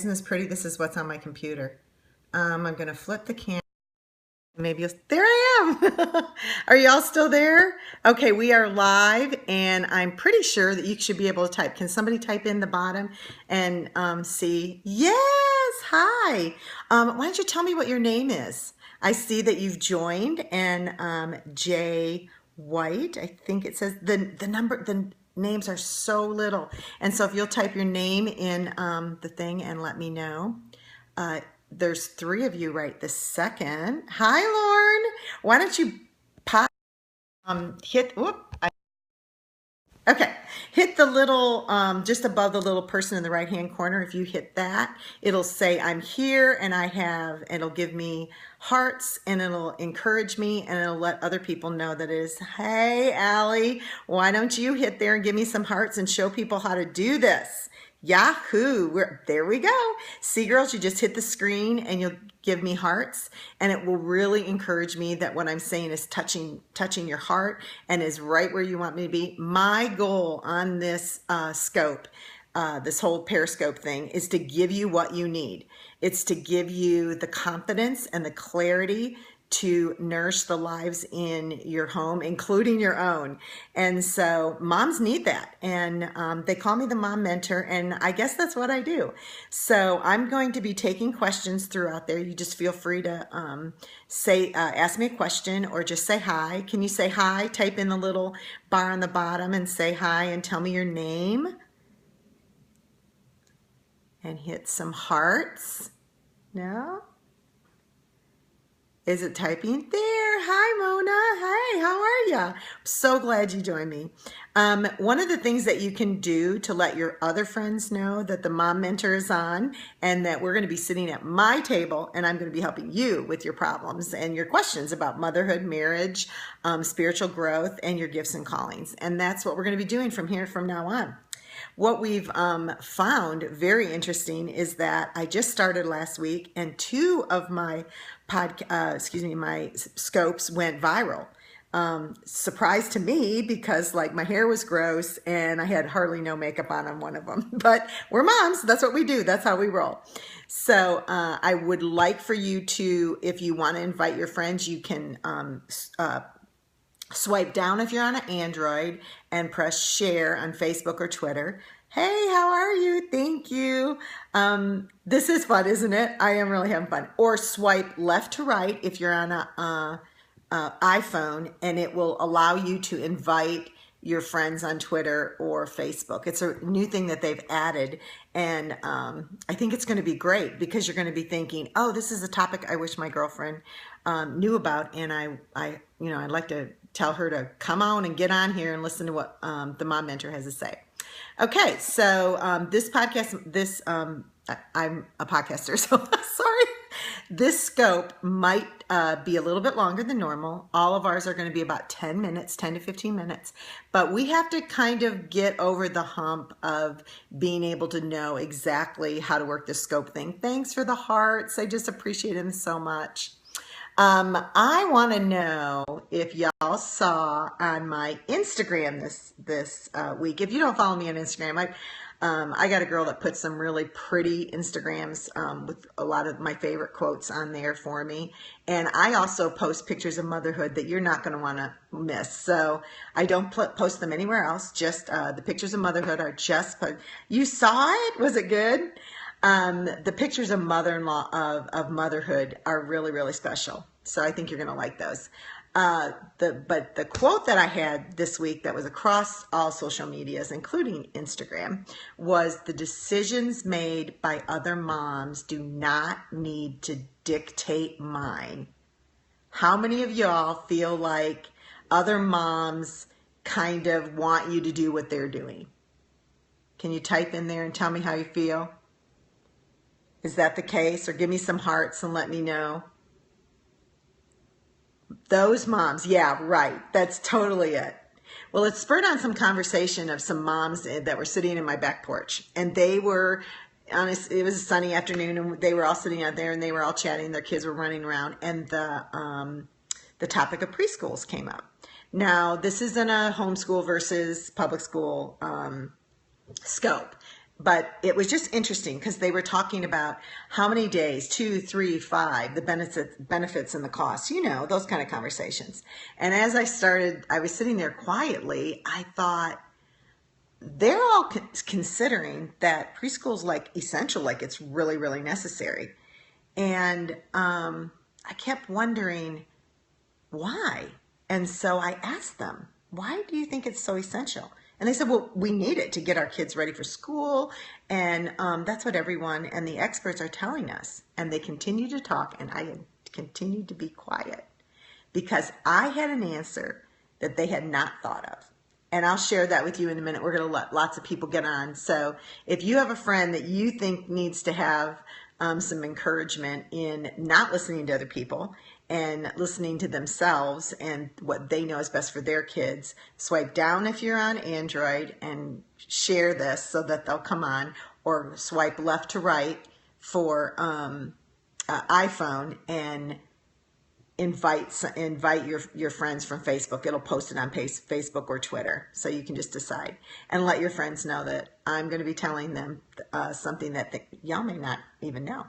isn't this pretty? This is what's on my computer. I'm going to flip the camera. Maybe there I am. Are y'all still there? Okay, we are live, and I'm pretty sure that you should be able to type. Can somebody type in the bottom and see? Yes, hi. Why don't you tell me what your name is? I see that you've joined, and Jay White, I think it says the names are so little. And so if you'll type your name in the thing and let me know. There's 3 of you right this second. Hi, Lauren. Why don't you pop, hit the little, just above the little person in the right-hand corner. If you hit that, it'll say I'm here, and it'll give me hearts, and it'll encourage me, and it'll let other people know that it is, hey, Allie, why don't you hit there and give me some hearts and show people how to do this? Yahoo! There we go. See, girls, you just hit the screen and you'll give me hearts, and it will really encourage me that what I'm saying is touching your heart and is right where you want me to be. My goal on this scope, this whole Periscope thing, is to give you what you need. It's to give you the confidence and the clarity to nourish the lives in your home, including your own. And so moms need that. And they call me the mom mentor, and I guess that's what I do. So I'm going to be taking questions throughout there. You just feel free to ask me a question or just say hi. Can you say hi? Type in the little bar on the bottom and say hi and tell me your name. And hit some hearts. No? Is it typing? There. Hi, Mona. Hi, how are ya? So glad you joined me. One of the things that you can do to let your other friends know that the Mom Mentor is on and that we're going to be sitting at my table, and I'm going to be helping you with your problems and your questions about motherhood, marriage, spiritual growth, and your gifts and callings. And that's what we're going to be doing from now on. What we've found very interesting is that I just started last week, and 2 of my my scopes went viral. Surprise to me, because like my hair was gross and I had hardly no makeup on one of them. But we're moms, that's what we do. That's how we roll. So I would like for you to, if you want to invite your friends, you can swipe down if you're on an Android and press share on Facebook or Twitter. Hey, how are you? Thank you. This is fun, isn't it? I am really having fun. Or swipe left to right if you're on a iPhone, and it will allow you to invite your friends on Twitter or Facebook. It's a new thing that they've added, and I think it's going to be great, because you're going to be thinking, oh, this is a topic I wish my girlfriend knew about, and I'd like to tell her to come on and get on here and listen to what the Mom Mentor has to say. Okay, so this podcast, I'm a podcaster, so sorry. This scope might be a little bit longer than normal. All of ours are going to be about 10 minutes, 10 to 15 minutes. But we have to kind of get over the hump of being able to know exactly how to work this scope thing. Thanks for the hearts. I just appreciate them so much. I want to know if y'all saw on my Instagram this week. If you don't follow me on Instagram, I got a girl that puts some really pretty Instagrams with a lot of my favorite quotes on there for me. And I also post pictures of motherhood that you're not going to want to miss. So I don't post them anywhere else. Just the pictures of motherhood are just put. You saw it? Was it good? The pictures of mother-in-law of motherhood are really, really special. So I think you're going to like those. But the quote that I had this week that was across all social medias, including Instagram, was the decisions made by other moms do not need to dictate mine. How many of y'all feel like other moms kind of want you to do what they're doing? Can you type in there and tell me how you feel? Is that the case? Or give me some hearts and let me know. Those moms, yeah, right. That's totally it. Well, it spurred on some conversation of some moms that were sitting in my back porch. And they were, honest, it was a sunny afternoon, and they were all sitting out there, and they were all chatting. Their kids were running around, and the topic of preschools came up. Now, this isn't a homeschool versus public school scope. But it was just interesting because they were talking about how many days, 2, 3, 5, the benefits and the costs, those kind of conversations. And as I was sitting there quietly, I thought, they're all considering that preschool's like essential, like it's really, really necessary. And I kept wondering why. And so I asked them, why do you think it's so essential? And they said, well, we need it to get our kids ready for school. And that's what everyone and the experts are telling us. And they continue to talk, and I continued to be quiet because I had an answer that they had not thought of. And I'll share that with you in a minute. We're going to let lots of people get on. So if you have a friend that you think needs to have some encouragement in not listening to other people and listening to themselves and what they know is best for their kids, swipe down if you're on Android and share this so that they'll come on, or swipe left to right for iPhone and invite your friends from Facebook. It'll post it on Facebook or Twitter, so you can just decide and let your friends know that I'm going to be telling them something that y'all may not even know.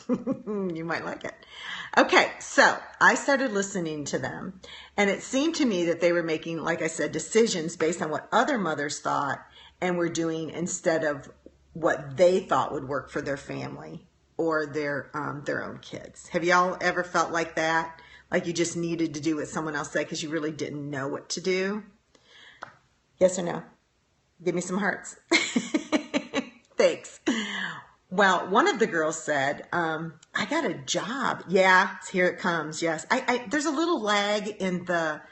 You might like it. Okay, so I started listening to them, and it seemed to me that they were making, like I said, decisions based on what other mothers thought and were doing instead of what they thought would work for their family or their own kids. Have y'all ever felt like that? Like you just needed to do what someone else said because you really didn't know what to do? Yes or no? Give me some hearts. Thanks. Well, one of the girls said, I got a job. Yeah, here it comes. Yes. There's a little lag in the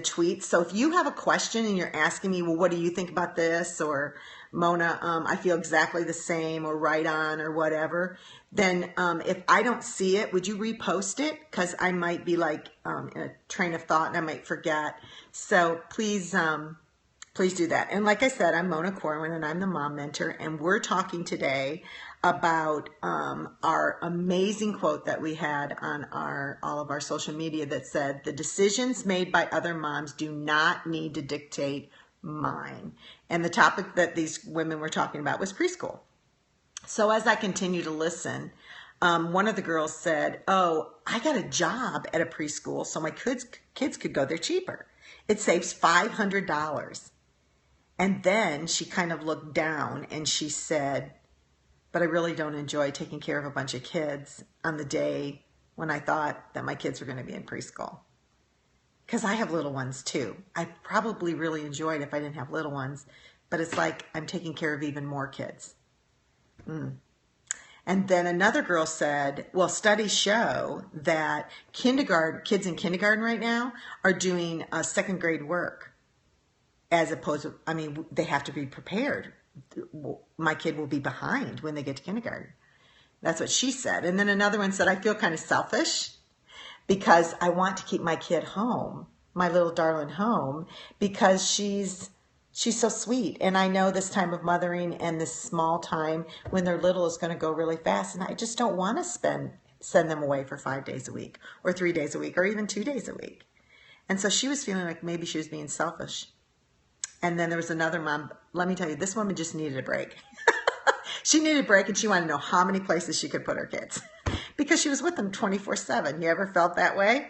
tweet. So if you have a question and you're asking me, well, what do you think about this? Or Mona, I feel exactly the same, or right on, or whatever. Then if I don't see it, would you repost it? Because I might be like in a train of thought and I might forget. So please do that. And like I said, I'm Mona Corwin and I'm the Mom Mentor. And we're talking today about our amazing quote that we had on all of our social media that said, the decisions made by other moms do not need to dictate mine. And the topic that these women were talking about was preschool. So as I continue to listen, one of the girls said, oh, I got a job at a preschool so my kids could go there cheaper. It saves $500. And then she kind of looked down and she said, but I really don't enjoy taking care of a bunch of kids on the day when I thought that my kids were going to be in preschool. Because I have little ones too. I probably really enjoy it if I didn't have little ones, but it's like I'm taking care of even more kids. And then another girl said, well, studies show that kids in kindergarten right now are doing second grade work. As opposed to, they have to be prepared. My kid will be behind when they get to kindergarten. That's what she said. And then another one said, I feel kind of selfish because I want to keep my kid home, my little darling home, because she's so sweet. And I know this time of mothering and this small time when they're little is going to go really fast. And I just don't want to send them away for 5 days a week or 3 days a week or even 2 days a week. And so she was feeling like maybe she was being selfish. And then there was another mom. Let me tell you, this woman just needed a break. She needed a break and she wanted to know how many places she could put her kids because she was with them 24/7. You ever felt that way?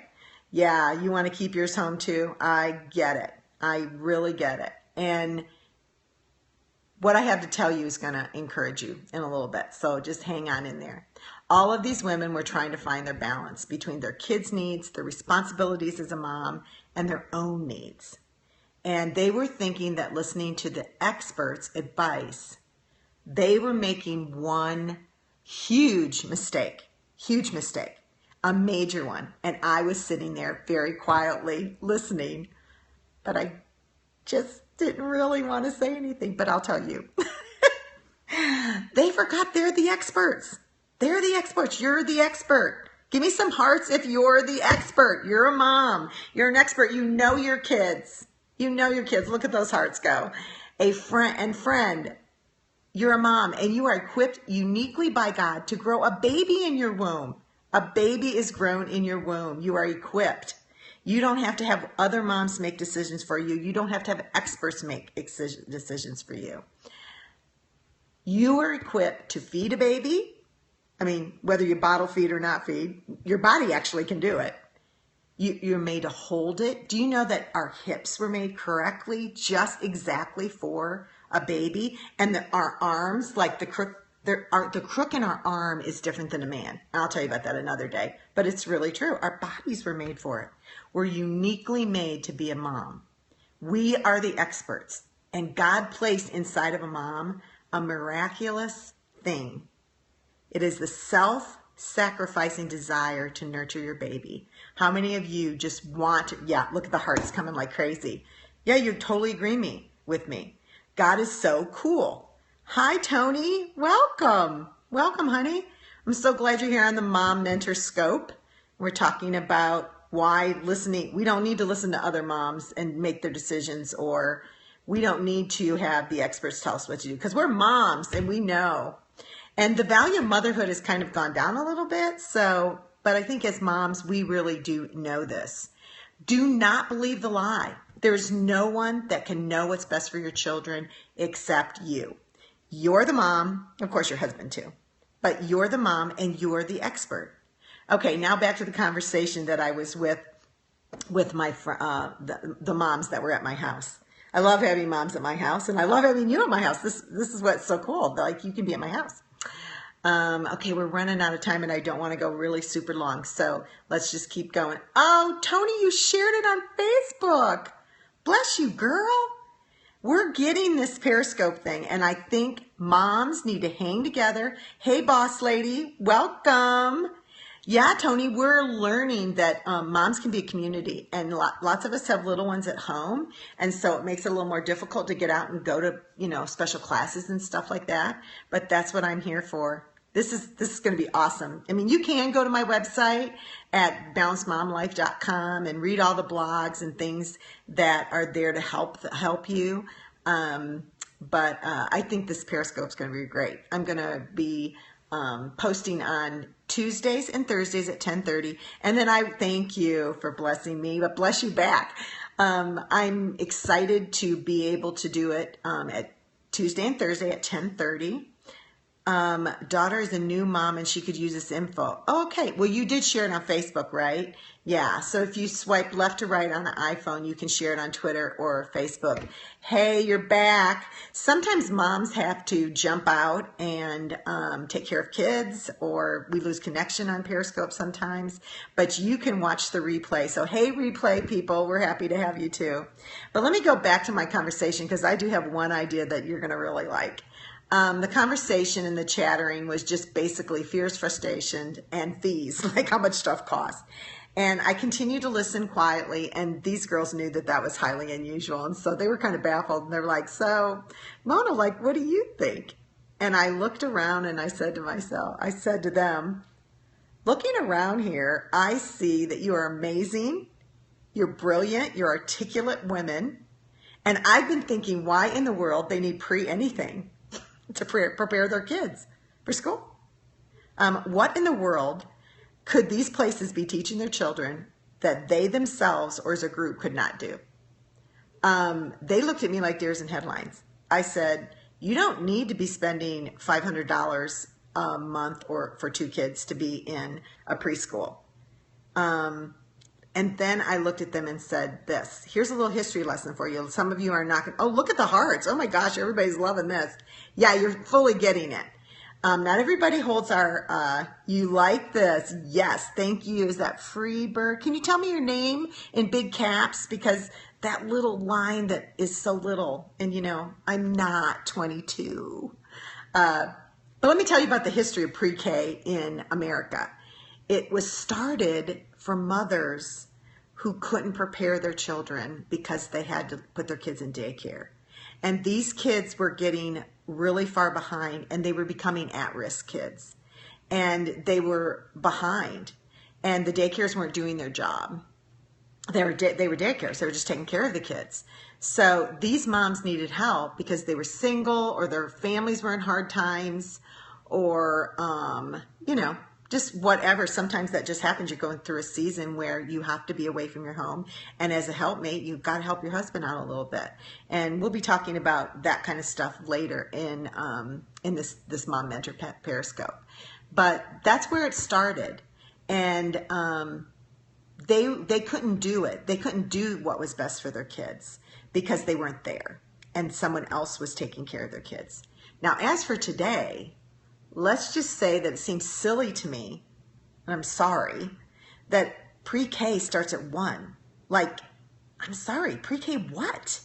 Yeah, you want to keep yours home too? I get it. I really get it. And what I have to tell you is going to encourage you in a little bit. So just hang on in there. All of these women were trying to find their balance between their kids' needs, their responsibilities as a mom, and their own needs. And they were thinking that listening to the experts' advice, they were making one huge mistake, a major one. And I was sitting there very quietly listening, but I just didn't really want to say anything, but I'll tell you. They forgot they're the experts. They're the experts. You're the expert. Give me some hearts if you're the expert. You're a mom. You're an expert. You know your kids. You know your kids. Look at those hearts go. A friend, you're a mom and you are equipped uniquely by God to grow a baby in your womb. A baby is grown in your womb. You are equipped. You don't have to have other moms make decisions for you. You don't have to have experts make decisions for you. You are equipped to feed a baby. I mean, whether you bottle feed or not feed, your body actually can do it. You're made to hold it. Do you know that our hips were made correctly, just exactly for a baby? And that our arms, like the crook in our arm is different than a man. I'll tell you about that another day. But it's really true. Our bodies were made for it. We're uniquely made to be a mom. We are the experts. And God placed inside of a mom a miraculous thing. It is the self-sacrificing desire to nurture your baby. How many of you just want, yeah, look at the hearts coming like crazy. Yeah, you totally agree with me. God is so cool. Hi, Tony. Welcome. Welcome, honey. I'm so glad you're here on the Mom Mentor Scope. We're talking about why we don't need to listen to other moms and make their decisions, or we don't need to have the experts tell us what to do, because we're moms and we know. And the value of motherhood has kind of gone down a little bit. But I think as moms, we really do know this. Do not believe the lie. There's no one that can know what's best for your children except you. You're the mom, of course your husband too, but you're the mom and you're the expert. Okay, now back to the conversation that I was with my the moms that were at my house. I love having moms at my house, and I love having you at my house. This is what's so cool. Like, you can be at my house. Okay, we're running out of time, and I don't want to go really super long, so let's just keep going. Oh, Tony, you shared it on Facebook. Bless you, girl. We're getting this Periscope thing, and I think moms need to hang together. Hey, boss lady, welcome. Yeah, Tony, we're learning that moms can be a community, and lots of us have little ones at home, and so it makes it a little more difficult to get out and go to, special classes and stuff like that, but that's what I'm here for. This is going to be awesome. I mean, you can go to my website at balancedmomlife.com and read all the blogs and things that are there to help you. But I think this Periscope is going to be great. I'm going to be posting on Tuesdays and Thursdays at 10:30. And then I thank you for blessing me, but bless you back. I'm excited to be able to do it at Tuesday and Thursday at 10:30. Daughter is a new mom and she could use this info. Okay, well, you did share it on Facebook, right? Yeah, so if you swipe left to right on the iPhone, you can share it on Twitter or Facebook. Hey, you're back. Sometimes moms have to jump out and take care of kids, or we lose connection on Periscope sometimes, but you can watch the replay. So hey, replay people, we're happy to have you too. But let me go back to my conversation, because I do have one idea that you're going to really like. The conversation and the chattering was just basically fears, frustration, and fees, like how much stuff costs. And I continued to listen quietly, and these girls knew that that was highly unusual, and so they were kind of baffled, and they were like, so, Mona, like, what do you think? And I looked around, and I said to them, looking around here, I see that you are amazing, you're brilliant, you're articulate women, and I've been thinking, why in the world they need pre-anything to prepare their kids for school? What in the world could these places be teaching their children that they themselves or as a group could not do? They looked at me like deers in headlines. I said, you don't need to be spending $500 a month or for 2 kids to be in a preschool. And then I looked at them and said this. Here's a little history lesson for you. Some of you are not going to, oh, look at the hearts. Oh my gosh, everybody's loving this. Yeah, you're fully getting it. Not everybody holds our, you like this. Yes, thank you. Is that Freebird? Can you tell me your name in big caps? Because that little line that is so little, and I'm not 22. But let me tell you about the history of pre-K in America. It was started for mothers who couldn't prepare their children because they had to put their kids in daycare. And these kids were getting really far behind, and they were becoming at-risk kids. And they were behind, and the daycares weren't doing their job. They were daycares. They were just taking care of the kids. So these moms needed help because they were single, or their families were in hard times, or, just whatever. Sometimes that just happens. You're going through a season where you have to be away from your home. And as a helpmate, you've got to help your husband out a little bit. And we'll be talking about that kind of stuff later in this Mom Mentor Periscope. But that's where it started. And they couldn't do it. They couldn't do what was best for their kids because they weren't there. And someone else was taking care of their kids. Now, as for today, let's just say that it seems silly to me, and I'm sorry, that pre-K starts at 1. Like, I'm sorry, pre-K what?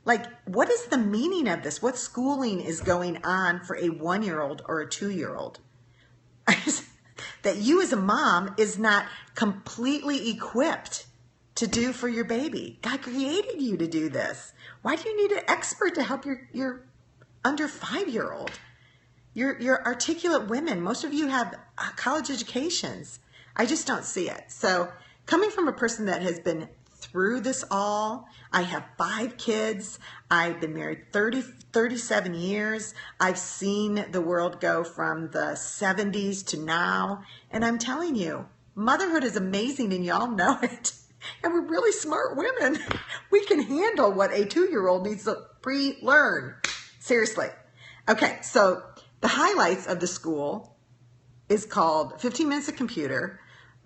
Like, what is the meaning of this? What schooling is going on for a 1-year-old or a 2-year-old? That you as a mom is not completely equipped to do for your baby. God created you to do this. Why do you need an expert to help your under 5-year-old? You're articulate women. Most of you have college educations. I just don't see it. So coming from a person that has been through this all, I have 5 kids. I've been married 37 years. I've seen the world go from the 70s to now. And I'm telling you, motherhood is amazing and y'all know it. And we're really smart women. We can handle what a 2-year-old needs to pre-learn. Seriously. Okay, so the highlights of the school is called 15 Minutes of Computer,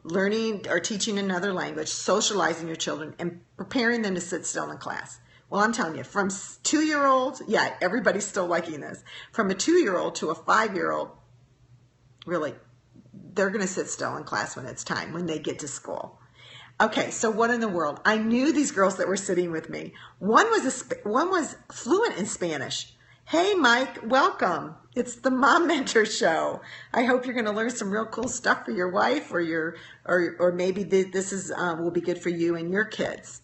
learning or teaching another language, socializing your children, and preparing them to sit still in class. Well, I'm telling you, from 2-year-olds, yeah, everybody's still liking this. From a 2-year-old to a 5-year-old, really, they're going to sit still in class when it's time, when they get to school. Okay, so what in the world? I knew these girls that were sitting with me. One was fluent in Spanish. Hey, Mike, welcome. It's the Mom Mentor Show. I hope you're going to learn some real cool stuff for your wife, or maybe this will be good for you and your kids.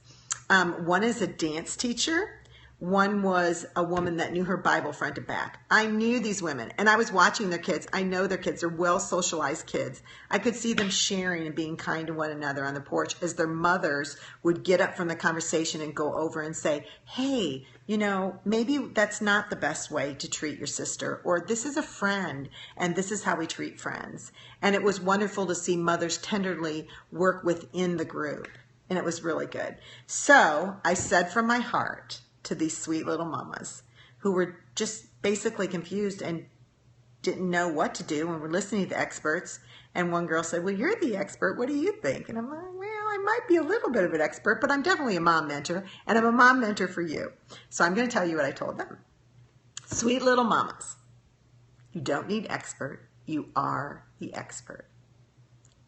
One is a dance teacher. One was a woman that knew her Bible front to back. I knew these women, and I was watching their kids. I know their kids are well-socialized kids. I could see them sharing and being kind to one another on the porch as their mothers would get up from the conversation and go over and say, hey, you know, maybe that's not the best way to treat your sister, or this is a friend, and this is how we treat friends. And it was wonderful to see mothers tenderly work within the group, and it was really good. So I said from my heart to these sweet little mamas who were just basically confused and didn't know what to do and were listening to the experts. And one girl said, well, you're the expert. What do you think? And I'm like, well, I might be a little bit of an expert, but I'm definitely a mom mentor, and I'm a mom mentor for you. So I'm going to tell you what I told them. Sweet little mamas, you don't need expert. You are the expert.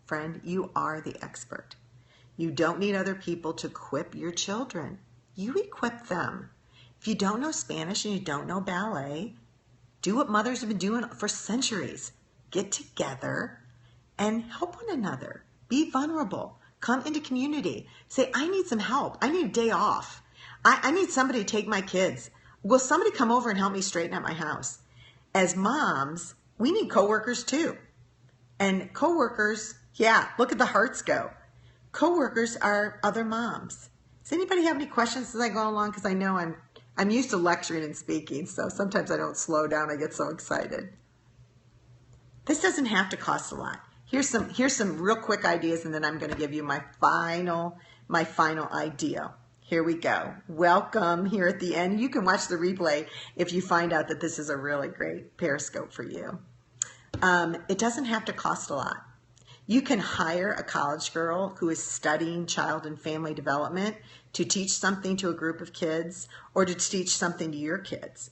Friend, you are the expert. You don't need other people to equip your children. You equip them. If you don't know Spanish and you don't know ballet, do what mothers have been doing for centuries. Get together and help one another. Be vulnerable. Come into community. Say, I need some help. I need a day off. I need somebody to take my kids. Will somebody come over and help me straighten out my house? As moms, we need coworkers too. And coworkers, yeah, look at the hearts go. Coworkers are other moms. Does anybody have any questions as I go along? Because I know I'm used to lecturing and speaking, so sometimes I don't slow down. I get so excited. This doesn't have to cost a lot. Here's some real quick ideas, and then I'm going to give you my final idea. Here we go. Welcome here at the end. You can watch the replay if you find out that this is a really great Periscope for you. It doesn't have to cost a lot. You can hire a college girl who is studying child and family development to teach something to a group of kids or to teach something to your kids.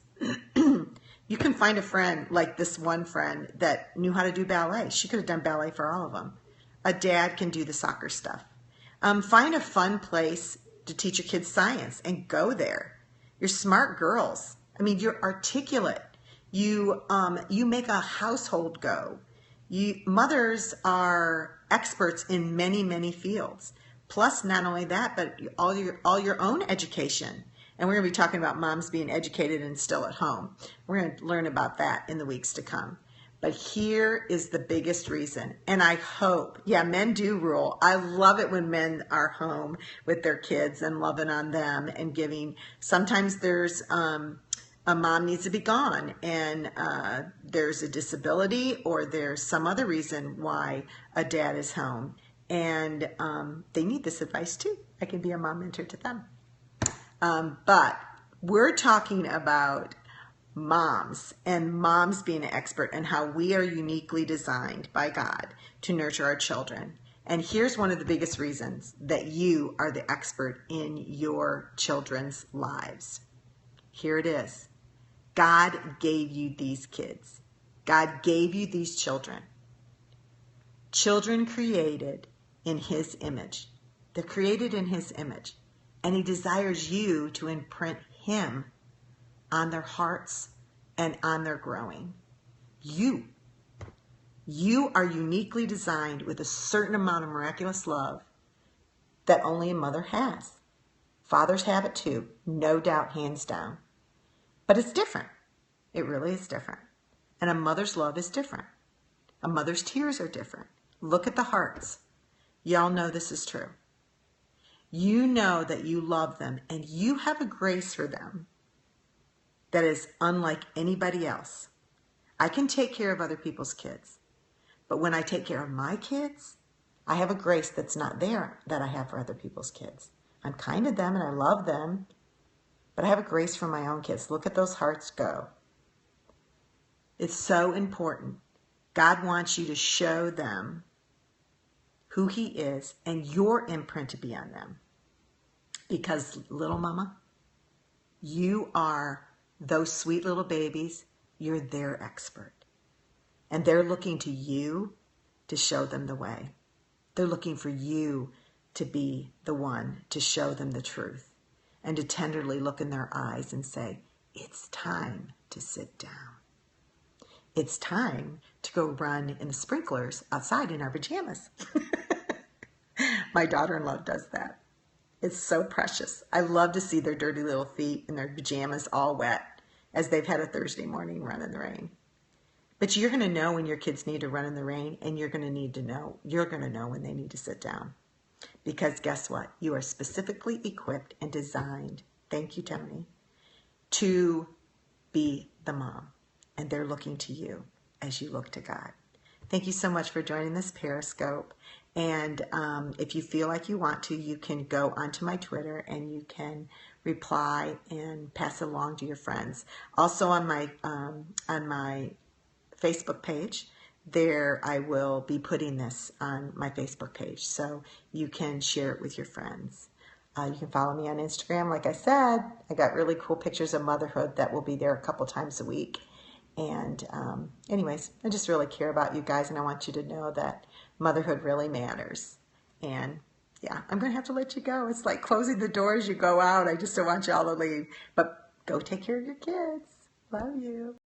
You can find a friend like this one friend that knew how to do ballet. She could have done ballet for all of them. A dad can do the soccer stuff. Find a fun place to teach your kids science and go there. You're smart girls. I mean, you're articulate. You make a household go. Mothers are experts in many, many fields. Plus, not only that, but all your own education. And we're going to be talking about moms being educated and still at home. We're going to learn about that in the weeks to come. But here is the biggest reason. And I hope, yeah, men do rule. I love it when men are home with their kids and loving on them and giving. Sometimes there's a mom needs to be gone and there's a disability or there's some other reason why a dad is home, and they need this advice too. I can be a mom mentor to them. But we're talking about moms and moms being an expert and how we are uniquely designed by God to nurture our children. And here's one of the biggest reasons that you are the expert in your children's lives. Here it is. God gave you these kids. God gave you these children. Children created in His image. They're created in His image. And He desires you to imprint Him on their hearts and on their growing. You are uniquely designed with a certain amount of miraculous love that only a mother has. Fathers have it too, no doubt, hands down. But it's different. It really is different. And a mother's love is different. A mother's tears are different. Look at the hearts. Y'all know this is true. You know that you love them and you have a grace for them that is unlike anybody else. I can take care of other people's kids, but when I take care of my kids, I have a grace that's not there that I have for other people's kids. I'm kind to them and I love them, but I have a grace for my own kids. Look at those hearts go. It's so important. God wants you to show them who He is and your imprint to be on them. Because, little mama, you are those sweet little babies. You're their expert. And they're looking to you to show them the way. They're looking for you to be the one to show them the truth and to tenderly look in their eyes and say, it's time to sit down. It's time to go run in the sprinklers outside in our pajamas. My daughter-in-law does that. It's so precious. I love to see their dirty little feet in their pajamas all wet as they've had a Thursday morning run in the rain. But you're going to know when your kids need to run in the rain, and you're going to know when they need to sit down. Because guess what? You are specifically equipped and designed, thank you, Tony, to be the mom. And they're looking to you as you look to God. Thank you so much for joining this Periscope. And if you feel like you want to, you can go onto my Twitter and you can reply and pass it along to your friends. Also on my Facebook page, there I will be putting this on my Facebook page, so you can share it with your friends. You can follow me on Instagram. Like I said, I got really cool pictures of motherhood that will be there a couple times a week. And anyways, I just really care about you guys, and I want you to know that motherhood really matters. And yeah, I'm going to have to let you go. It's like closing the door as you go out. I just don't want y'all to leave. But go take care of your kids. Love you.